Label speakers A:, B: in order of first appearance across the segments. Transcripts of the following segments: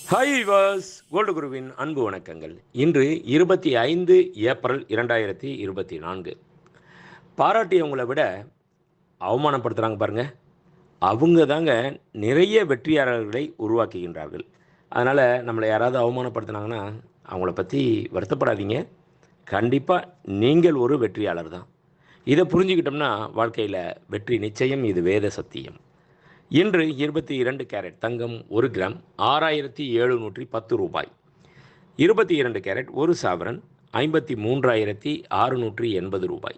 A: Hi viewers, gold குருவின் அன்பு வணக்கங்கள். இன்று 25 ஏப்ரல் 2024. பாராட்டியவங்களை விட அவமானப்படுத்துகிறாங்க பாருங்க. அவங்க தாங்க நிறைய வெற்றியாளர்களை உருவாக்குகின்றார்கள். அதனால் நம்மளை யாராவது அவமானப்படுத்துனாங்கன்னா அவங்கள பற்றி வருத்தப்படாதீங்க. கண்டிப்பாக நீங்கள் ஒரு வெற்றியாளர் தான். இதை புரிஞ்சுக்கிட்டோம்னா வாழ்க்கையில் வெற்றி நிச்சயம். இது வேத சத்தியம். இன்று 22 கேரட் தங்கம் 1 கிராம் 6710 ரூபாய். 22 கேரட் 1 சவரன் 53,680 ரூபாய்.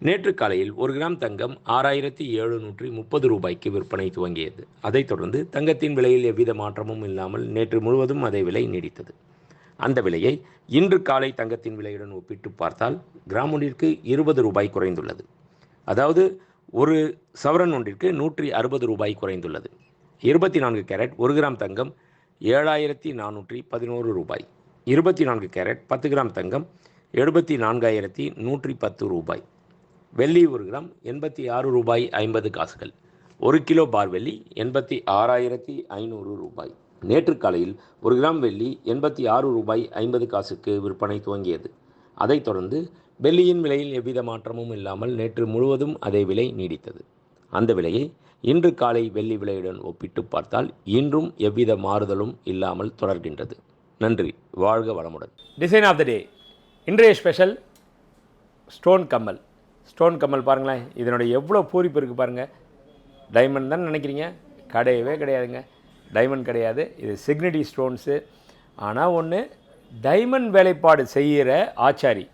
A: நேற்று காலையில் 1 கிராம் தங்கம் 6730 ரூபாய்க்கு விற்பனை துவங்கியது. அதைத் தொடர்ந்து தங்கத்தின் விலையில் எவ்வித மாற்றமும் இல்லாமல் நேற்று முழுவதும் அதே விலை நீடித்தது. அந்த விலையை இன்று காலை தங்கத்தின் விலையுடன் ஒப்பிட்டு பார்த்தால் கிராம் ஒன்றிற்கு 20 ரூபாய் குறைந்துள்ளது. அதாவது ஒரு சவரன் ஒன்றிற்கு 160 ரூபாய் குறைந்துள்ளது. 24 கேரட் 1 கிராம் தங்கம் 7411 ரூபாய். 24 கேரட் 10 கிராம் தங்கம் 74,110 ரூபாய். வெள்ளி 1 கிராம் 86 ரூபாய் 50 காசுகள். 1 கிலோ பார் வெள்ளி 86,500 ரூபாய். நேற்று காலையில் 1 கிராம் வெள்ளி 86 ரூபாய் 50 காசுக்கு விற்பனை துவங்கியது. அதைத் தொடர்ந்து வெள்ளியின் விலையில் எவ்வித மாற்றமும் இல்லாமல் நேற்று முழுவதும் அதே விலை நீடித்தது. அந்த விலையை இன்று காலை வெள்ளி விலையுடன் ஒப்பிட்டு பார்த்தால் இன்றும் எவ்வித மாறுதலும் இல்லாமல் தொடர்கின்றது. நன்றி. வாழ்க வளமுடன்.
B: டிசைன் ஆஃப் த டே. இன்றைய ஸ்பெஷல் ஸ்டோன் கம்மல். ஸ்டோன் கம்மல் பாருங்களேன், இதனுடைய எவ்வளோ பூரிப்பு இருக்குது பாருங்கள். டைமண்ட் தான் நினைக்கிறீங்க, கிடையவே கிடையாதுங்க. டைமண்ட் கிடையாது, இது சிக்னிட்டி ஸ்டோன்ஸு. ஆனால் ஒன்று, டைமண்ட் வேலைப்பாடு செய்கிற ஆச்சாரி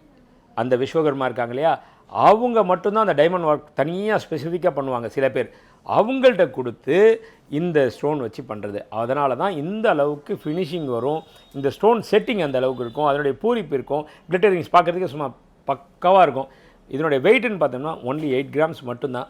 B: அந்த விஸ்வகர்மா இருக்காங்க இல்லையா, அவங்க மட்டும்தான் அந்த டைமண்ட் ஒர்க் தனியாக ஸ்பெசிஃபிக்காக பண்ணுவாங்க. சில பேர் அவங்கள்ட்ட கொடுத்து இந்த ஸ்டோன் வச்சு பண்ணுறது. அதனால தான் இந்த அளவுக்கு ஃபினிஷிங் வரும். இந்த ஸ்டோன் செட்டிங் அந்த அளவுக்கு இருக்கும், அதனுடைய பூரிப்பு இருக்கும். கிளிட்டரிங்ஸ் பார்க்குறதுக்கு சும்மா பக்காவாக இருக்கும். இதனுடைய வெயிட்டுன்னு பார்த்தோம்னா ஒன்லி 8 கிராம்ஸ் மட்டும்தான்.